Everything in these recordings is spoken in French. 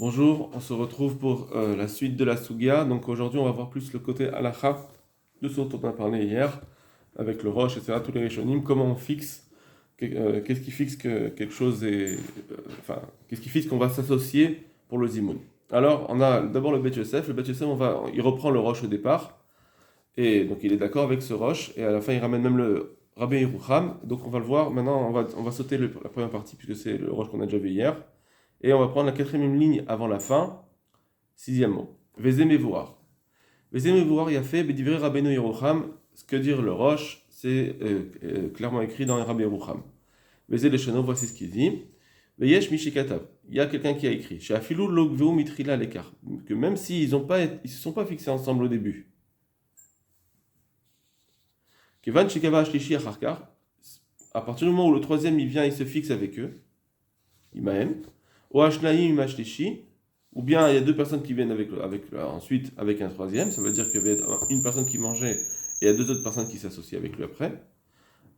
Bonjour, on se retrouve pour la suite de la Sugia. Donc aujourd'hui, on va voir plus le côté halakha de ce dont on a parlé hier, avec le roche, etc., tous les rishonim, comment on fixe, qu'est-ce qui fixe que quelque chose est. Qu'est-ce qui fixe qu'on va s'associer pour le zimoun. Alors, on a d'abord le Bet Yosef. Le Bet Yosef, il reprend le roche au départ, et donc il est d'accord avec ce roche, et à la fin, il ramène même le Rabbi Yerucham. Donc on va le voir, maintenant, on va sauter la première partie, puisque c'est le roche qu'on a déjà vu hier. Et on va prendre la quatrième ligne avant la fin, sixième mot. Vezé Mevoar. Vezé Mevoar, il a fait Bedivre Rabbeinu Yerucham. Ce que dire le roche, c'est clairement écrit dans Rabbi Yerucham. Vezé Leshano, voici ce qu'il dit. Veyesh Mishikatav. Il y a quelqu'un qui a écrit. Chez Afilou Logveu Mitrila l'écart. Que même s'ils ne se sont pas fixés ensemble au début. Kevan Shikava Ashlishi Acharkar. À partir du moment où le troisième il vient, il se fixe avec eux. Imahem. Ou ou bien il y a deux personnes qui viennent ensuite avec un troisième, ça veut dire qu'il y avait une personne qui mangeait et il y a deux autres personnes qui s'associent avec lui après.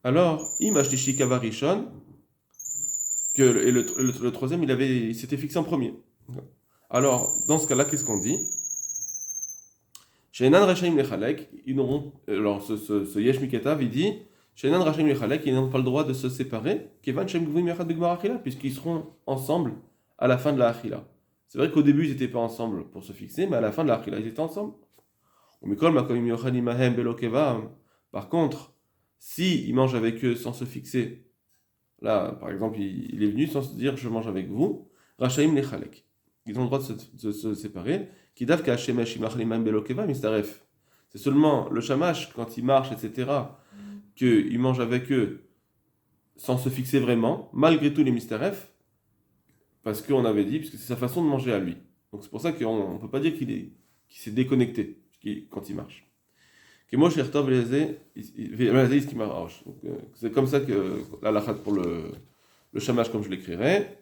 Alors, imashlishi kavarishon, le troisième il s'était fixé en premier. Alors, dans ce cas-là, qu'est-ce qu'on dit? Shenan Rashaim Lechalek, alors ce Yesh Miketav, il dit Shenan Rashaim Lechalek, ils n'ont pas le droit de se séparer, Kevan Shem Gvim Yachad Begmar Achila, puisqu'ils seront ensemble à la fin de la Achila. C'est vrai qu'au début, ils n'étaient pas ensemble pour se fixer, mais à la fin de la Achila, ils étaient ensemble. Par contre, si ils mangent avec eux sans se fixer, là, par exemple, il est venu sans se dire je mange avec vous, Rashaim Lechalek. Ils ont le droit de se séparer. C'est seulement le shamash, quand il marche, etc., qu'il mange avec eux sans se fixer vraiment, malgré tout les mystérefs, parce qu'on avait dit, puisque c'est sa façon de manger à lui. Donc c'est pour ça qu'on ne peut pas dire qu'il s'est déconnecté quand il marche. C'est comme ça que la lachat pour le shamash, comme je l'écrirai,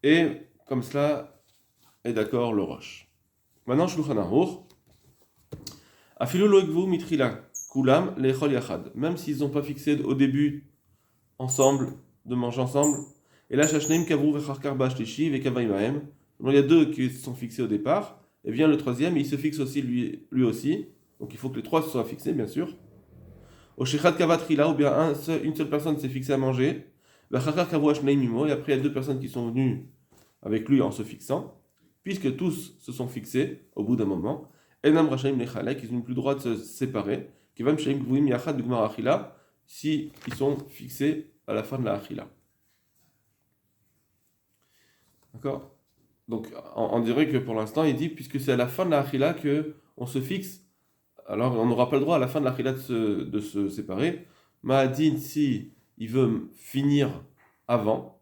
et comme cela est d'accord le roche. Maintenant, Shulchan Aruch. Afilu lo ekvu mitrila kulam lechol yachad. Même s'ils n'ont pas fixé au début ensemble, de manger ensemble. Et là, Shashneim Kavru Vecharkar Bashtishi Vekavaimahem. Il y a deux qui se sont fixés au départ. Et vient le troisième, et il se fixe aussi lui aussi. Donc il faut que les trois se soient fixés, bien sûr. Au Shechat Kavatrila, ou bien une seule personne s'est fixée à manger. Vecharkar Kavru Ashneim Mimo. Et après, il y a deux personnes qui sont venues avec lui en se fixant. Puisque tous se sont fixés au bout d'un moment. Enam Rashaim Lechalek, ils n'ont plus le droit de se séparer. Kivam Shaim Gvuim Yachad Bigmar Achila. Si ils sont fixés à la fin de la Achila. D'accord? Donc, on dirait que pour l'instant, il dit, puisque c'est à la fin de la Achila qu'on se fixe, alors on n'aura pas le droit à la fin de la Achila de se séparer. Mahadin, si il veut finir avant,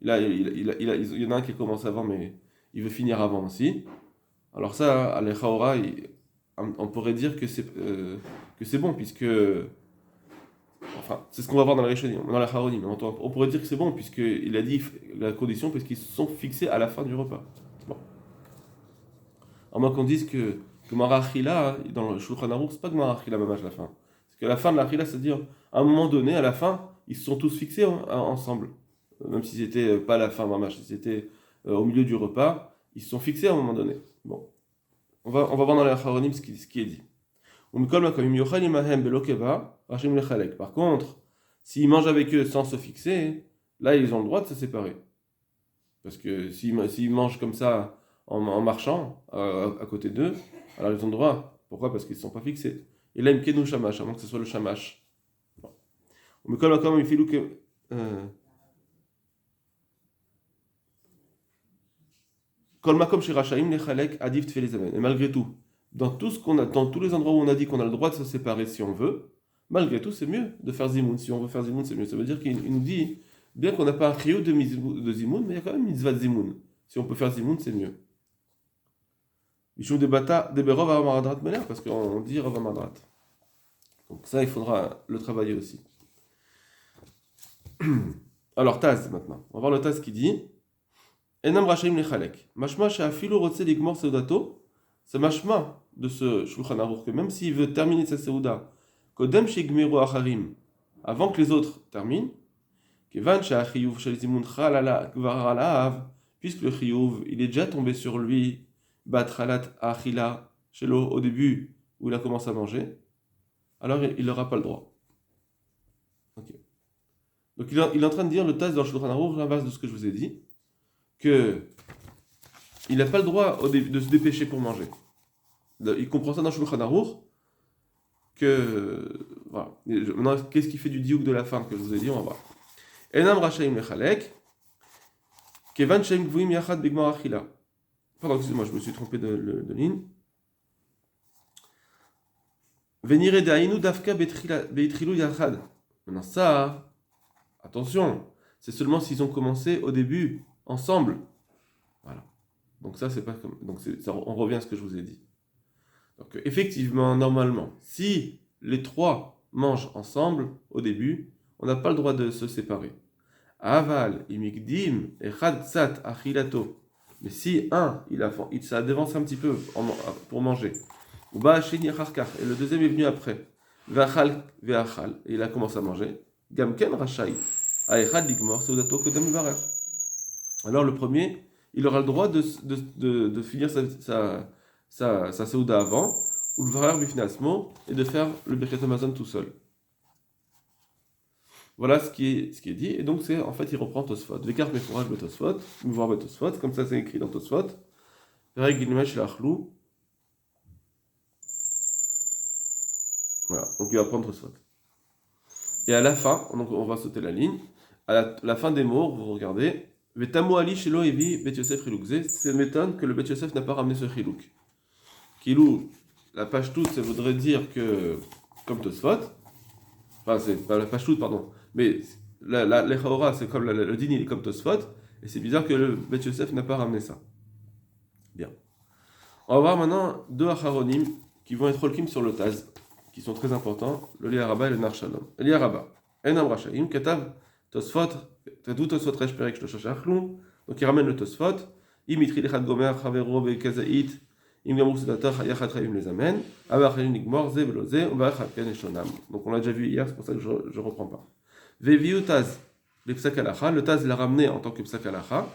il y en a un qui commence avant, mais il veut finir avant aussi. Alors ça, à l'Echaora, on pourrait dire que c'est bon, puisque... Enfin, c'est ce qu'on va voir dans la Charonim. On pourrait dire que c'est bon, puisqu'il a dit la condition, parce qu'ils se sont fixés à la fin du repas. Bon. À moins qu'on dise que Marachila, dans le Shulchan Aruch, c'est pas que Marachila Mamash la fin. C'est qu'à la fin de la Chila, c'est-à-dire, à un moment donné, à la fin, ils se sont tous fixés ensemble. Même si c'était pas à la fin Mamash, si c'était au milieu du repas, ils se sont fixés à un moment donné. Bon. On va voir dans la Charonim ce qui est dit. Par contre, s'ils mangent avec eux sans se fixer, là ils ont le droit de se séparer. Parce que s'ils mangent comme ça en marchant à côté d'eux, alors ils ont le droit. Pourquoi? Parce qu'ils ne sont pas fixés. Et là, ils me shamash, avant que ce soit le shamash. Et malgré tout, dans tous les endroits où on a dit qu'on a le droit de se séparer si on veut, malgré tout, c'est mieux de faire zimoun. Si on veut faire zimoun, c'est mieux. Ça veut dire qu'il nous dit, bien qu'on n'a pas un trio de zimoun, mais il y a quand même une mitzvah de zimoun. Si on peut faire zimoun, c'est mieux. Mishum de bata de berov avamadrat mener, parce qu'on dit rav amadrat. Donc ça, il faudra le travailler aussi. Alors, Taz, maintenant. On va voir le Taz qui dit Enam Rashaim Lechalek. Mashma Sha'afilu Rotse Ligmor Seudato. C'est mashma de ce Shulchan Aruch que même s'il veut terminer sa Seuda, Kodem Shegmeru Acharim, avant que les autres terminent, Kevan Sha'achiyuv Shel Zimun Chalala Gvar Alav, puisque le chiyuv, il est déjà tombé sur lui, batralat achila, chez l'eau, au début où il a commencé à manger, alors il n'aura pas le droit. Ok. Donc il est en train de dire le Taz dans le Shulchan Aruch, l'inverse de ce que je vous ai dit, que il n'a pas le droit de se dépêcher pour manger. Il comprend ça dans le Shulchan Aruch, que voilà. Maintenant, qu'est-ce qui fait du diouk de la fin que je vous ai dit, on va voir. Enam rachayim lechalek, kevan shaim gvuim yachad bigmar achila. Pardon, excusez-moi, je me suis trompé de ligne. Venire de'ainu dafka beitrilou yachad. Maintenant ça, attention, c'est seulement s'ils ont commencé au début ensemble. Voilà. Donc ça, c'est pas comme. Donc on revient à ce que je vous ai dit. Donc effectivement, normalement, si les trois mangent ensemble au début, on n'a pas le droit de se séparer. Aval, imikdim, et chadsat achilato. Mais si ça devance un petit peu pour manger. Ou ba'asheni acharkach, et le deuxième est venu après. Ve'achal, ve'achal, et il a commencé à manger. Gamken rachai, aechad ligmor, seudato kodem levarer. Alors le premier, il aura le droit de finir sa seuda avant, ou le varer bifnasmo, et de faire le Birkat Hamazon tout seul. Voilà ce qui est dit, et donc en fait il reprend Tosfot. Vekar mefouraj betosfot, mouvoir betosfot, comme ça c'est écrit dans Tosfot. Perek gilmesh lachlou. Voilà, donc il va prendre Tosfot. Et à la fin, donc on va sauter la ligne, à la fin des mots, vous regardez, Vetamo ali shelo evi bet Yosef chilukze, ça m'étonne que le bet Yosef n'a pas ramené ce chiluk. Kilou, la page toute, ça voudrait dire que, comme Tosfot, enfin c'est pas la page toute, pardon, mais l'Echaora, c'est comme le din, il est comme Tosfot, et c'est bizarre que le bet Yosef n'a pas ramené ça. Bien. On va voir maintenant deux acharonim qui vont être holkim sur le Taz, qui sont très importants, le Liaraba et le Nar Shalom. Le Liaraba, Enam Rashaim, Katav, Tosfot, Tadou Tosfot Resh Perek Shlosha Shachlou, donc il ramène le Tosfot, Imitri Lechad Gomer, Chavero, Bekazait, Im Gamrou Sedatar, Yachat Chaim les amène, Abachayim Nigmor, Ze Belozé, Obach Haken et Shonam. Donc on l'a déjà vu hier, c'est pour ça que je ne reprends pas. Veviu Taz, le Psak Halacha, le Taz l'a ramené en tant que Psak Halacha,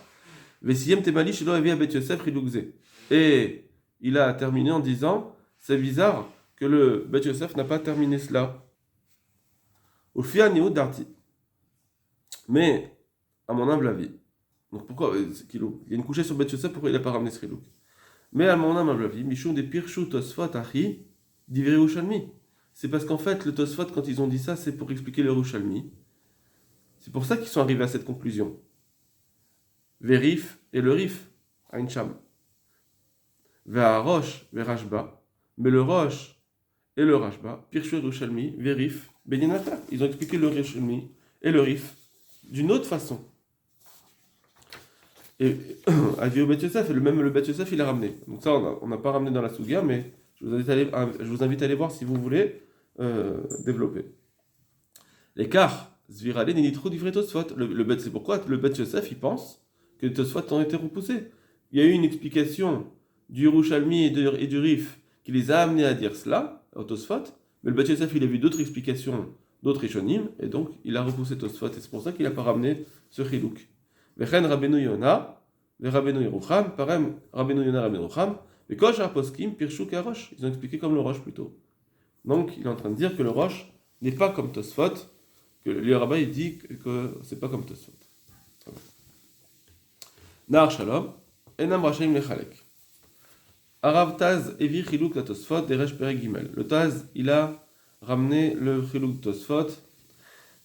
Vesiyem Temali Shelo Avi Abet Yosef Rilukze. Et il a terminé en disant, c'est bizarre que le Bet Yosef n'a pas terminé cela. Au Fianéo Darti. Mais, à mon humble avis, donc pourquoi il y a une couchée sur Bet Yosef, pourquoi il n'a pas ramené ce Riluk? Mais à mon humble avis, Mishum de Pirshu Tosfot Achi, d'Ivri Yerushalmi. C'est parce qu'en fait, le Tosfot, quand ils ont dit ça, c'est pour expliquer le Yerushalmi. C'est pour ça qu'ils sont arrivés à cette conclusion. Verif et le Rif, Ain Sham. Ve'arosh, ve'rashba. Mais le Rosh et le Rashba, Pirshu Yerushalmi, Verif, Beninata. Ils ont expliqué le Yerushalmi et le Rif d'une autre façon. Et Avio Bet Yosef, le Bet Yosef, il a ramené. Donc ça, on n'a pas ramené dans la Souga, mais je vous invite à aller voir si vous voulez développer. L'écart, Zvirale, Ninitro, du vrai Tosfot. C'est pourquoi le Bet Yosef, il pense que les Tosfot ont été repoussés. Il y a eu une explication du Yerushalmi et du Rif qui les a amenés à dire cela, au Tosfot, mais le Bet Yosef, il a vu d'autres explications, d'autres Rishonim, et donc il a repoussé Tosfot, et c'est pour ça qu'il n'a pas ramené ce Chiluk. Vechen Rabbeinu Yona, Rabbeinu Yerucham, Parem Rabbeinu Yona, Rabbeinu Yerucham, et Kosh Aposkim, Pirshu Karosh. Ils ont expliqué comme le Roche plutôt. Donc il est en train de dire que le Roche n'est pas comme Tosfot, que le Rabbin il dit que c'est pas comme Tosfot. Nar Shalom, Enam Rashaim Lechalek. Arav Taz Evi Chiluk la Tosfot, Deresh Perek Gimel. Le Taz, il a ramené le Chiluk Tosfot,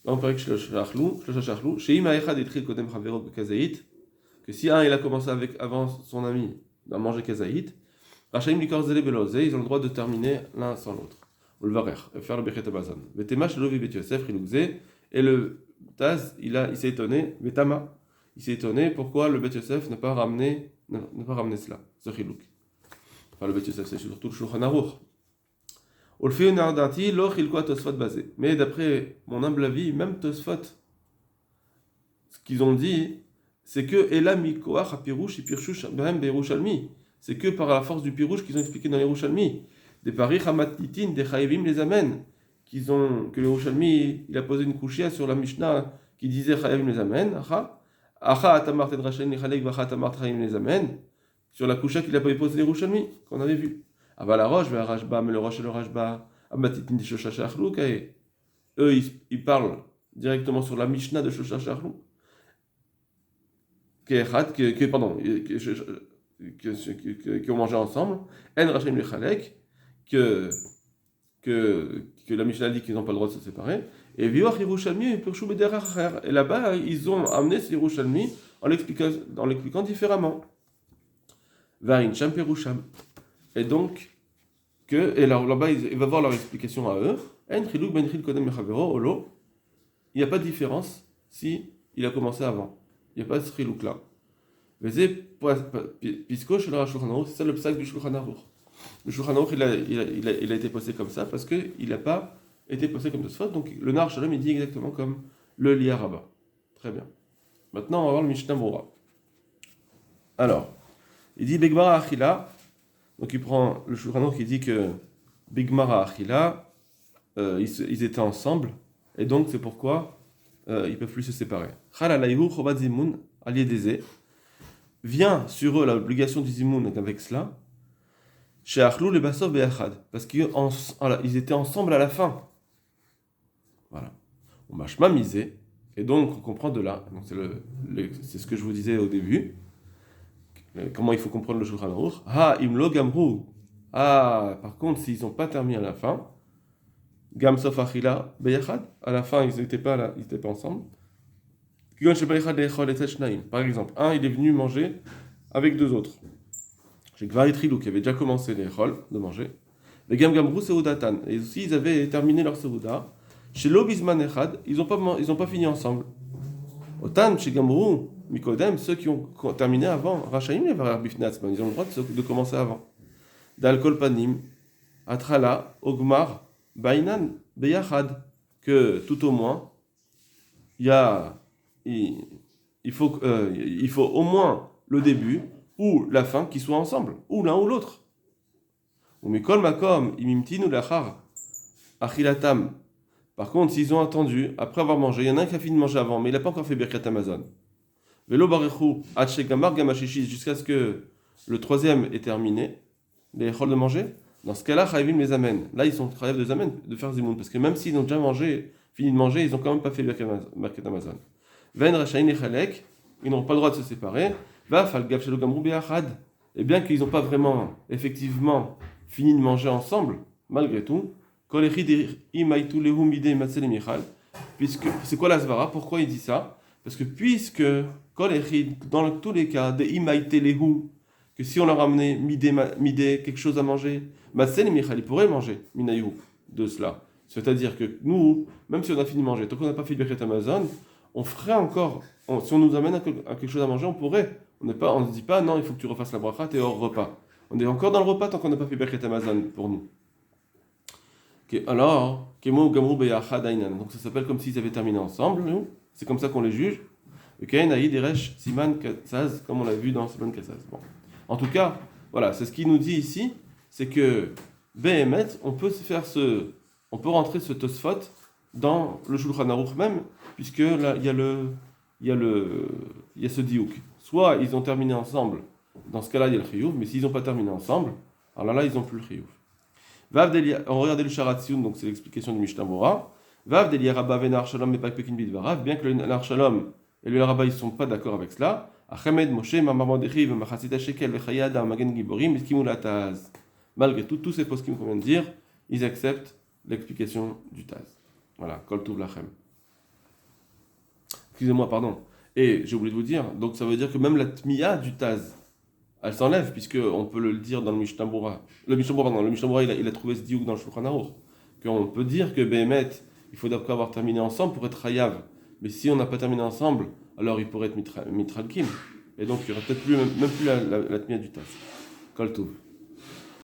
dans Perek Shlosha Shachlou, Sheim Ha'echad Etril Kodem Chavero Bekazait, que si un il a commencé avant son ami à manger Kazaït, Rashaim Likor Zele Belozé, ils ont le droit de terminer l'un sans l'autre. Ou le Varer, faire le Birkat Hamazon. Vetema Shalovi Bet Yosef Rilukze, et le Taz, il s'est étonné, Vetama, il s'est étonné pourquoi le Bet Yosef n'a pas ramené cela, ce Chiluk. Enfin, le Bet Yosef, c'est surtout le Shulchan Aruch. Mais d'après mon humble avis, même Tosfot, ce qu'ils ont dit, c'est que Elam Mikoach Apirouche et Pirshush Bahem Beirushalmi. C'est que par la force du Pirouche qu'ils ont expliqué dans les Yerushalmi. Des paris Hamatitin, des Chaïvim les amènent. Que le Yerushalmi, il a posé une couchia sur la Mishnah qui disait Chaïvim les amènent. Acha atamar tedrashaim lechalek vacha atamar traim les amen. Sur la coucha qu'il a pas posé les Rouchalmi, qu'on avait vu. Ava la roche, vers Rashba, mais le roche et le Rashba, Abatitin de Shosha Shachlou, eux, ils parlent directement sur la Mishnah de Shosha Shachlou. Pardon, qui ont mangé ensemble. En Rachem Lechalek, que la Mishnah dit qu'ils n'ont pas le droit de se séparer. Et Vioach Yerushalmi, Perchou Bederach. Et là-bas, ils ont amené ces Yerushalmi en l'expliquant différemment. Varin Sham Perusham. Et donc, et là-bas, il va voir leur explication à eux. En Chiluk Ben Chil Kodem Mechavero, Olo. Il n'y a pas de différence si il a commencé avant. Il n'y a pas de ce Chiluk là. Pisco, c'est ça le psaque du Shulchan Aruch. Le Shulchan Aruch, il a été posé comme ça parce qu'il n'a pas été posé comme Tosfot. Donc le Nar Shalom, il dit exactement comme le Liya Rabba. Très bien. Maintenant, on va voir le Mishnah Berurah. Alors, il dit Begmara Achila. Donc il prend le Shulchan Aruch qui dit que Begmara Achila, ils étaient ensemble. Et donc c'est pourquoi ils ne peuvent plus se séparer. Chalalayhu Chovat Zimun Aliedeze. Vient sur eux l'obligation du Zimoun avec cela, chez Achlou le Basov Be'achad, parce qu'ils étaient ensemble à la fin. Voilà. On m'a misé, et donc on comprend de là, donc c'est ce que je vous disais au début, comment il faut comprendre le Shulchan Aruch. Ha imlo gamru. Ah, par contre, s'ils n'ont pas terminé à la fin, Gam Sof Achila Be'achad, à la fin ils n'étaient pas ensemble. Par exemple, un il est venu manger avec deux autres. Chez Gvaritrilou qui avait déjà commencé de manger. Les Gam Gamrou Seudatan. Et aussi ils avaient terminé leur Seuda. Chez Lobisman Echad, ils n'ont pas fini ensemble. Otan, chez Gamrou, Mikodem, ceux qui ont terminé avant, Rachaim les Varar Bifnatzman, ils ont le droit de commencer avant. D'Alkol Panim, Atrala, Ogmar, Bainan, Beyachad. Que tout au moins, il faut au moins le début ou la fin qui soient ensemble, ou l'un ou l'autre. Par contre, s'ils ont attendu, après avoir mangé, il y en a un qui a fini de manger avant, mais il n'a pas encore fait Birkat Amazon. Jusqu'à ce que le troisième ait terminé, les écoles de manger. Dans ce cas-là, Chayvim les amène. Là, ils sont chayav de faire Zimoun, parce que même s'ils ont déjà fini de manger, ils n'ont quand même pas fait Birkat Amazon. Ven Rachaim Lechalek, ils n'ont pas le droit de se séparer. Va Falgav Shelo Gamrou Be'achad. Et bien qu'ils n'ont pas vraiment, effectivement, fini de manger ensemble, malgré tout, puisque c'est quoi la svara? Pourquoi il dit ça? Parce que puisque dans tous les cas de imaitelehu, que si on leur amenait midé quelque chose à manger, ils pourraient manger minayu de cela. C'est-à-dire que nous, même si on a fini de manger, tant qu'on n'a pas fait le Birkat Amazon, on ferait encore, si on nous amène à quelque chose à manger, on pourrait. On ne se dit pas, non, il faut que tu refasses la bracha, t'es hors repas. On est encore dans le repas tant qu'on n'a pas fait Birkat Amazon pour nous. Alors, donc ça s'appelle comme s'ils avaient terminé ensemble, nous. C'est comme ça qu'on les juge. Siman Katsaz, comme on l'a vu dans Siman Katsaz. Bon. En tout cas, voilà, c'est ce qu'il nous dit ici, c'est que Behemet, on peut rentrer ce Tosfot dans le Shulchan Aruch même, puisque là, il y a ce diouk. Soit ils ont terminé ensemble, dans ce cas-là, il y a le chiyuv, mais s'ils n'ont pas terminé ensemble, alors là, ils n'ont plus le chiyuv. On regarde le Sharatzion, donc c'est l'explication du Mishnah Berurah. Vav Delia Rabba Venar Shalom Mepakpekin Bidvarav, bien que le Nar Shalom et le Rabba ils sont pas d'accord avec cela. Achemed Moshe Mamamandechi Vemachasita Shekel Vechayada Magen Giborim Iskimula Taz. Malgré tout, tous ces poskim qu'on vient de dire, ils acceptent l'explication du Taz. Voilà, Kol Tuv Lachem. Excusez-moi, pardon. Et j'ai oublié de vous dire, donc ça veut dire que même la Tmiya du Taz, elle s'enlève, puisqu'on peut le dire dans le Mishnah Berurah. Le Mishnah Berurah, il a trouvé ce diouk dans le Shulchan Aruch. Qu'on peut dire que Behemet, il faut d'abord avoir terminé ensemble pour être Hayav. Mais si on n'a pas terminé ensemble, alors il pourrait être Mitralkim. Et donc il n'y aurait peut-être même plus la Tmiya du Taz. Kol Tov.